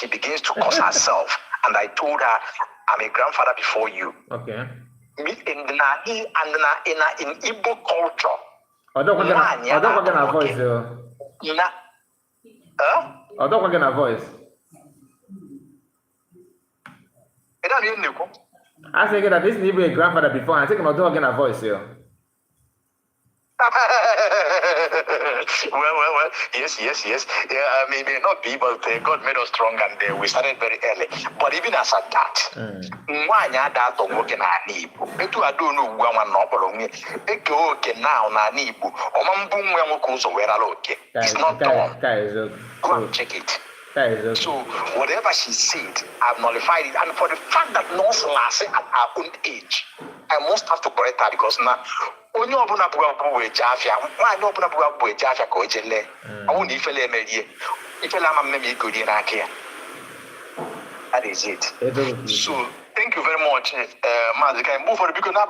she begins to curse herself. And I told her, I'm a grandfather before you. Okay. In Igbo culture. I don't want a voice. I don't want a voice. I think that this need be a grandfather before. I think I'm not a voice here. Well, yes. Yeah, maybe not be, but God made us strong, and we started very early. But even as at that, it's not done. Go and check it. So whatever she said, I've nullified it. And for the fact that Nurse Lassie at her own age, I must have to correct her because now onye ọbụla bụ abụ ejafia nwaanyị ọbụla bụ abụ ejafia ka o jele ọwụ na ifele emerie ifele ama mmemme igori n'aka ya. That is it. So thank you very much, Mazi. Can I move for because now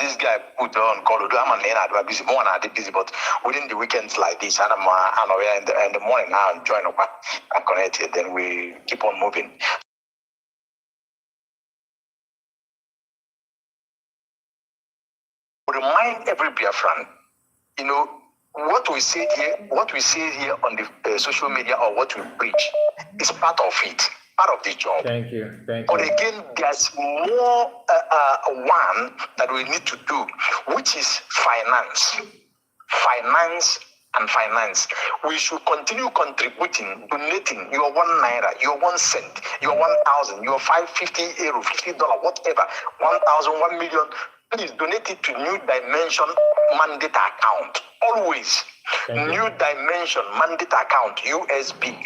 this guy put on call. I'm not busy. More than busy, but within the weekends like this, and I'm aware in the morning now. I'm joining up and connected. Then we keep on moving. Remind every Biafran, what we say here on the social media or what we preach is part of it. Part of the job. Thank you. But again, there's more one that we need to do, which is finance. We should continue contributing, donating your 1 naira, your 1 cent, your 1,000, your 550 euro, $50, whatever, 1,000, 1 million. Please donate it to New Dimension Mandate account. Always. New Dimension Mandate account, USB.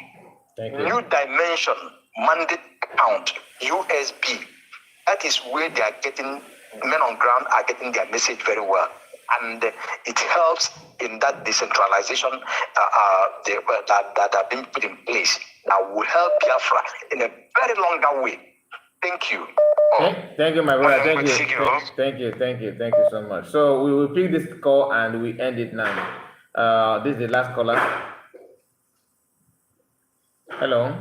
New Dimension Mandate account, USB. That is where they are getting, men on ground are getting their message very well. And it helps in that decentralization that have been put in place. That will help Biafra in a very longer way. Thank you. Thank you, my brother. Thank you so much. So we will pick this call and we end it now. This is the last caller. Hello.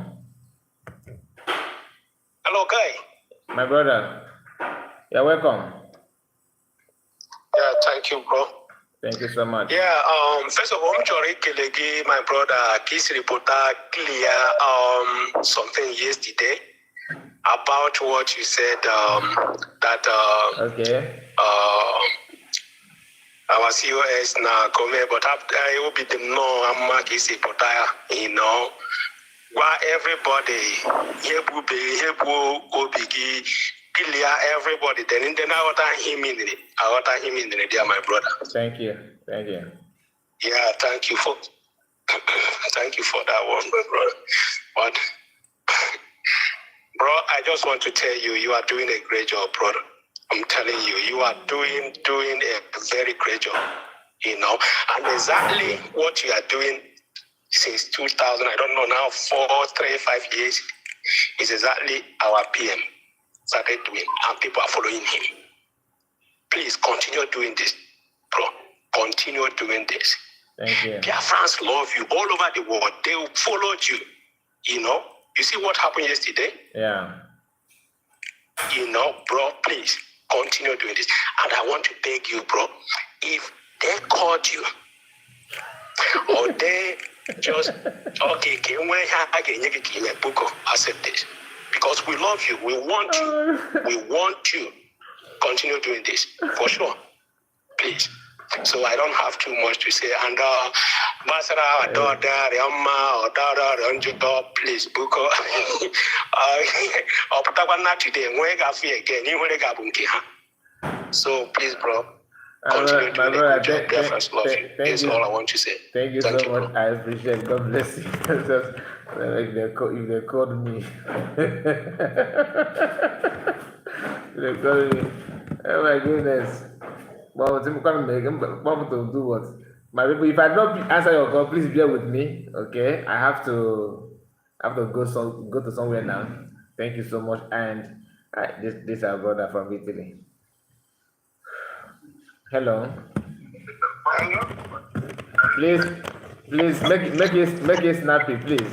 Hello, Guy. My brother. You're welcome. Yeah, thank you, bro. Thank you so much. Yeah, first of all, my brother, Kiss reporter clear something yesterday about what you said okay. Our COS now come here, but after I will be the no I'm Kiss reporter, why everybody here will be clear everybody then I got him in it, dear my brother. Thank you. Yeah, thank you for that one, my brother. But bro, I just want to tell you, you are doing a great job, brother. I'm telling you, you are doing a very great job, and exactly what you are doing since 2000, I don't know now, 5 years, is exactly our PM started doing, and people are following him. Please continue doing this, bro. Continue doing this. Thank you. Biafrans love you all over the world. They will follow you. You see what happened yesterday? Yeah. Bro, please continue doing this. And I want to beg you, bro, if they called you or they just accept this. Because we love you, we want you. Continue doing this for sure, please. So I don't have too much to say. And please, Buko. So please, bro. Continue doing it. That's all I want to say. Thank you so much. Bro. I appreciate it. God bless you. If they called me. They called me. Oh my goodness. What to do what? My people, if I don't answer your call, please bear with me. Okay? I have to go to somewhere now. Thank you so much. And this is our brother from Italy. Hello. Please make it snappy, please.